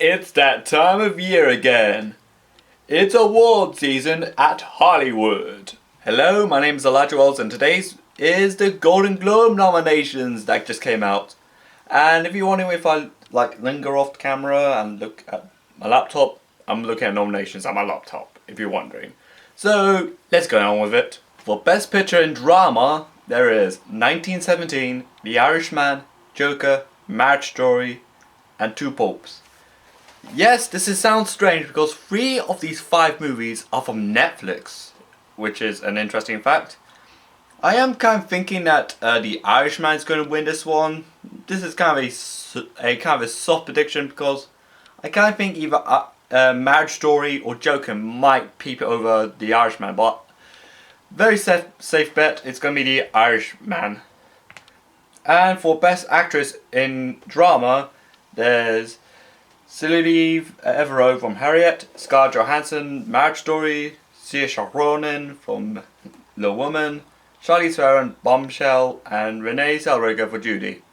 It's that time of year again. It's award season at Hollywood. Hello, my name is Elijah Wells and today's is the Golden Globe nominations that just came out. And if you're wondering if I linger off the camera and look at my laptop, I'm looking at nominations on my laptop, if you're wondering. So, let's go on with it. For Best Picture in Drama, there is 1917, The Irishman, Joker, Marriage Story, and Two Popes. Yes, sounds strange because 3 of these 5 movies are from Netflix, which is an interesting fact. I am kind of thinking that The Irishman is going to win this one. This is kind of a soft prediction because I kind of think either Marriage Story or Joker might peep it over The Irishman, but very safe bet, it's going to be The Irishman. And for Best Actress in Drama, there's Saoirse Everard from Harriet, Scarlett Johansson, Marriage Story, Saoirse Ronan from Little Woman, Charlize Theron, Bombshell, and Renee Zellweger for Judy.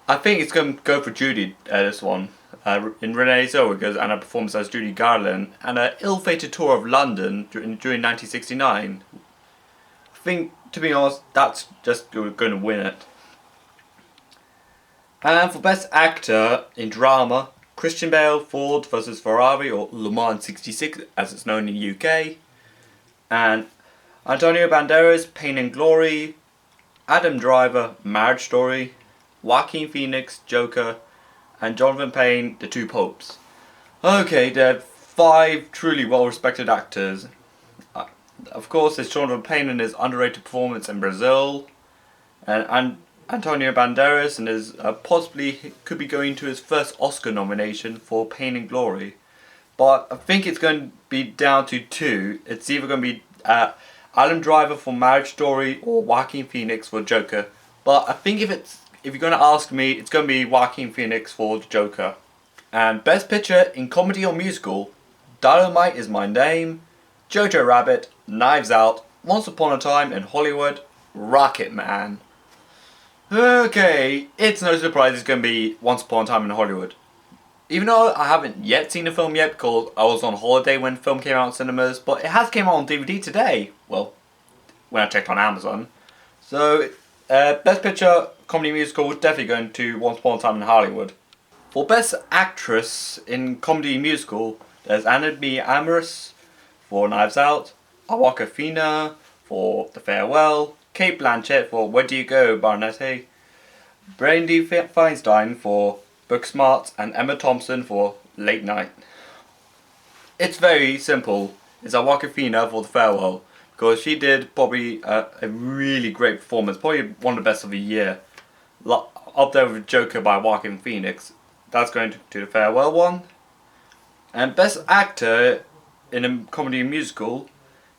I think it's going to go for Judy, this one, in Renee Zellweger and her performance as Judy Garland, and an ill-fated tour of London during 1969. I think, to be honest, that's just going to win it. And for Best Actor in Drama, Christian Bale, Ford vs Ferrari, or Le Mans 66 as it's known in the UK, and Antonio Banderas, Pain and Glory, Adam Driver, Marriage Story, Joaquin Phoenix, Joker, and Jonathan Payne, The Two Popes. Okay, there are 5 truly well-respected actors. Of course, there's Jonathan Payne and his underrated performance in Brazil, and Antonio Banderas and his possibly could be going to his first Oscar nomination for Pain and Glory. But I think it's going to be down to 2. It's either going to be Adam Driver for Marriage Story or Joaquin Phoenix for Joker. But I think if you're going to ask me, it's going to be Joaquin Phoenix for Joker. And Best Picture in Comedy or Musical, Dolomite Is My Name, Jojo Rabbit, Knives Out, Once Upon a Time in Hollywood, Rocketman. Okay, it's no surprise it's going to be Once Upon a Time in Hollywood. Even though I haven't yet seen the film yet because I was on holiday when the film came out in cinemas, but it has came out on DVD today. Well, when I checked on Amazon. So, Best Picture Comedy Musical is definitely going to Once Upon a Time in Hollywood. For Best Actress in Comedy Musical, there's Anna B. Amorous for Knives Out, Awkwafina for The Farewell, Cate Blanchett for Where Do You Go, Barnett, Brandy Feinstein for Booksmart, and Emma Thompson for Late Night. It's very simple. It's Awkwafina for The Farewell because she did probably a really great performance, probably one of the best of the year. Up there with Joker by Joaquin Phoenix. That's going to The Farewell one. And Best Actor in a Comedy Musical,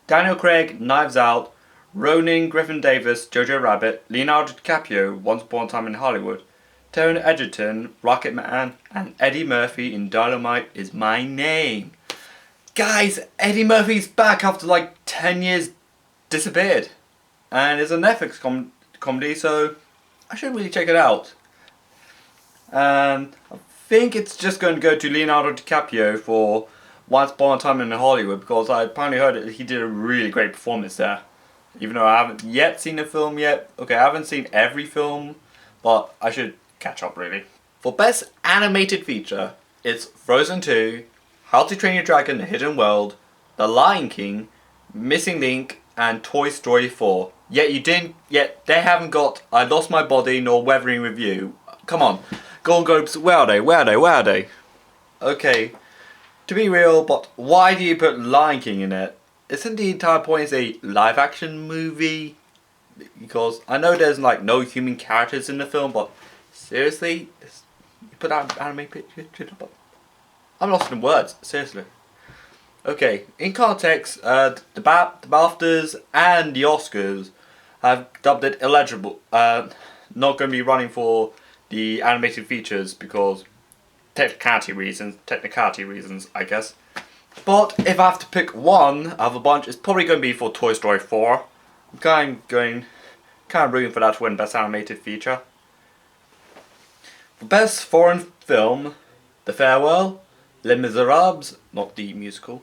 Daniel Craig, Knives Out, Ronan Griffin Davis, Jojo Rabbit, Leonardo DiCaprio, Once Upon a Time in Hollywood, Taron Egerton, Rocketman, and Eddie Murphy in Dolomite Is My Name. Guys, Eddie Murphy's back after 10 years disappeared. And it's a Netflix comedy, so I should really check it out. And I think it's just going to go to Leonardo DiCaprio for Once Upon a Time in Hollywood because I apparently heard that he did a really great performance there. Even though I haven't yet seen the film yet. Okay, I haven't seen every film, but I should catch up really. For Best Animated Feature, it's Frozen 2, How to Train Your Dragon: The Hidden World, The Lion King, Missing Link, and Toy Story 4. Yet they haven't got I Lost My Body nor Weathering with You. Come on, Golden Globes, where are they? Okay, to be real, but why do you put Lion King in it? Isn't the entire point is a live action movie? Because I know there's no human characters in the film, but seriously? You put that anime picture up? I'm lost in words, seriously. Okay, in context, the BAFTAs and the Oscars have dubbed it illegible. Not going to be running for the animated features because technicality reasons, I guess. But if I have to pick one out of a bunch, it's probably going to be for Toy Story 4. I'm kind of rooting for that to win Best Animated Feature. For Best Foreign Film, The Farewell, Les Miserables, not the musical,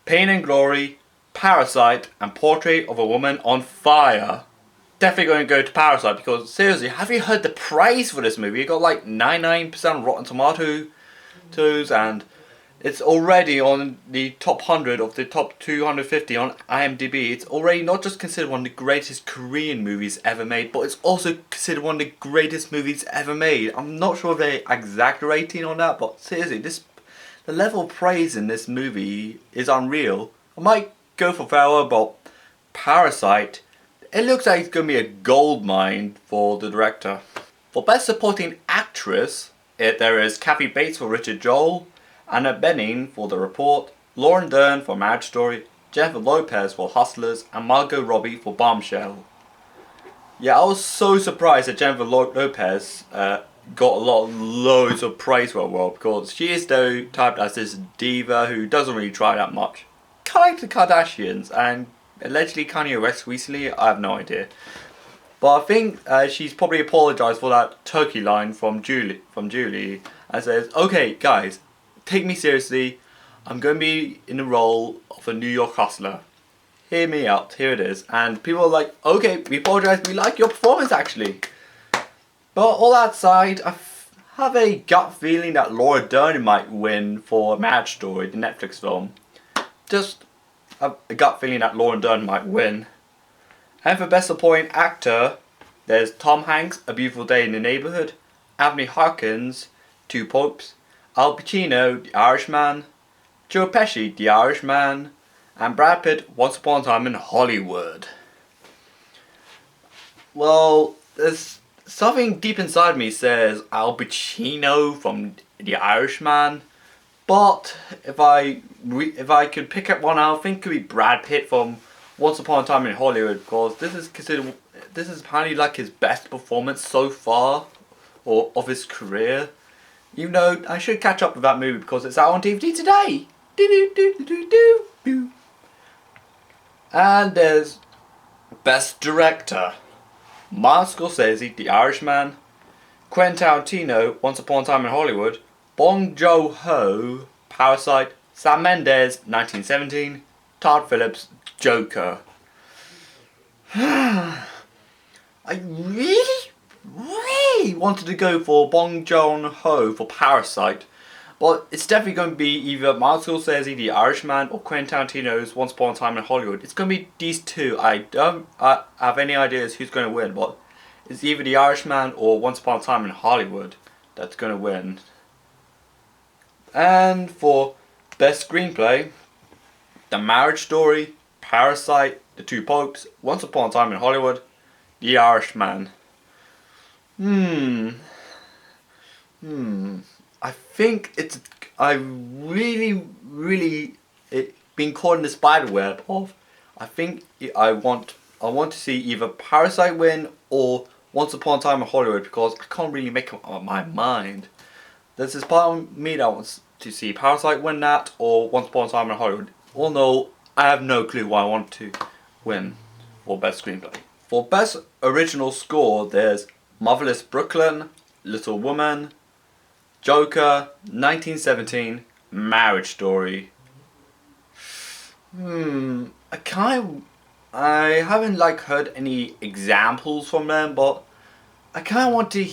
Pain and Glory, Parasite, and Portrait of a Woman on Fire. Definitely going to go to Parasite because seriously, have you heard the praise for this movie? It got like 99% Rotten Tomatoes and it's already on the top 100 of the top 250 on IMDb. It's already not just considered one of the greatest Korean movies ever made, but it's also considered one of the greatest movies ever made. I'm not sure if they're exaggerating on that, but seriously, the level of praise in this movie is unreal. I might go for Farewell, but Parasite, it looks like it's going to be a gold mine for the director. For Best Supporting Actress, there is Kathy Bates for Richard Jewell, Anna Bening for The Report, Lauren Dern for Marriage Story, Jennifer Lopez for Hustlers, and Margot Robbie for Bombshell. Yeah, I was so surprised that Jennifer Lopez got loads of praise for her role because she is typed as this diva who doesn't really try that much. Kind of like the Kardashians and allegedly Kanye West recently, I have no idea. But I think she's probably apologised for that turkey line from Julie and says, okay guys, take me seriously, I'm going to be in the role of a New York hustler. Hear me out, here it is. And people are like, okay, we apologise, we like your performance actually. But all that aside, I have a gut feeling that Laura Dern might win for Marriage Story, the Netflix film. Just a gut feeling that Laura Dern might win. And for Best Supporting Actor, there's Tom Hanks, A Beautiful Day in the Neighborhood, Anthony Hopkins, Two Popes, Al Pacino, The Irishman, Joe Pesci, The Irishman, and Brad Pitt, Once Upon a Time in Hollywood. Well, there's something deep inside me says Al Pacino from The Irishman, but if I could pick up one, I think it could be Brad Pitt from Once Upon a Time in Hollywood because this is apparently like his best performance so far, or of his career. Even though I should catch up with that movie because it's out on DVD today. And there's Best Director. Martin Scorsese, The Irishman, Quentin Tarantino, Once Upon a Time in Hollywood, Bong Joon-ho, Parasite, Sam Mendes, 1917, Todd Phillips, Joker. I really wanted to go for Bong Joon-ho for Parasite, but it's definitely going to be either Martin Scorsese, The Irishman, or Quentin Tarantino's Once Upon a Time in Hollywood. It's going to be these two. I don't have any ideas who's going to win, but it's either The Irishman or Once Upon a Time in Hollywood that's going to win. And for Best Screenplay, The Marriage Story, Parasite, The Two Popes, Once Upon a Time in Hollywood, The Irishman. I think I really been caught in the spider web of. I think I want to see either Parasite win or Once Upon a Time in Hollywood because I can't really make up my mind. There's this part of me that wants to see Parasite win that or Once Upon a Time in Hollywood. Although I have no clue why I want to win for Best Screenplay. For Best Original Score, there's Marvelous Brooklyn, Little Woman, Joker, 1917, Marriage Story. I haven't heard any examples from them, but I kind of want to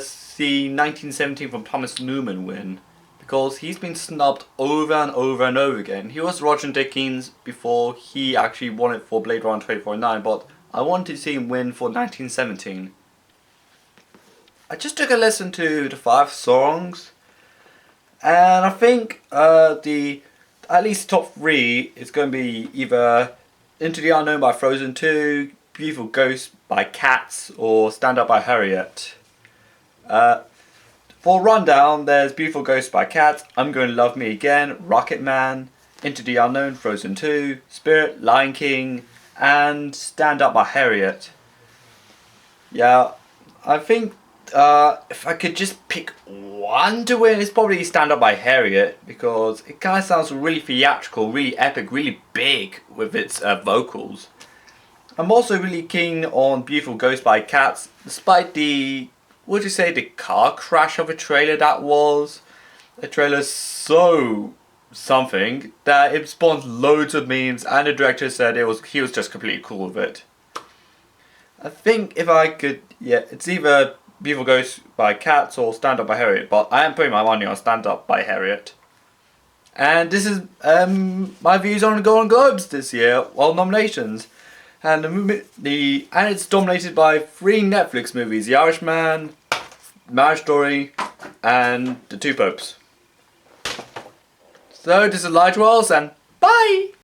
see 1917 from Thomas Newman win because he's been snubbed over and over and over again. He was Roger Dickens before he actually won it for Blade Runner 2049, but I want to see him win for 1917. I just took a listen to the 5 songs, and I think at least top 3 is going to be either Into the Unknown by Frozen 2, Beautiful Ghost by Cats, or Stand Up by Harriet. For Rundown, there's Beautiful Ghost by Cats, I'm Going to Love Me Again, Rocket Man, Into the Unknown, Frozen 2, Spirit, Lion King, and Stand Up by Harriet. Yeah, I think if I could just pick one to win, it's probably Stand Up by Harriet because it kind of sounds really theatrical, really epic, really big with its vocals. I'm also really keen on Beautiful Ghost by Cats, despite the would you say the car crash of a trailer that was? The trailer's so something that it spawned loads of memes, and the director said he was just completely cool with it. I think if I could, yeah, it's either Beautiful Ghost by Cats or Stand Up by Harriet, but I am putting my money on Stand Up by Harriet. And this is my views on the Golden Globes this year, well, nominations. And and it's dominated by 3 Netflix movies: The Irishman, Marriage Story, and The Two Popes. So this is Elijah Wells, and bye!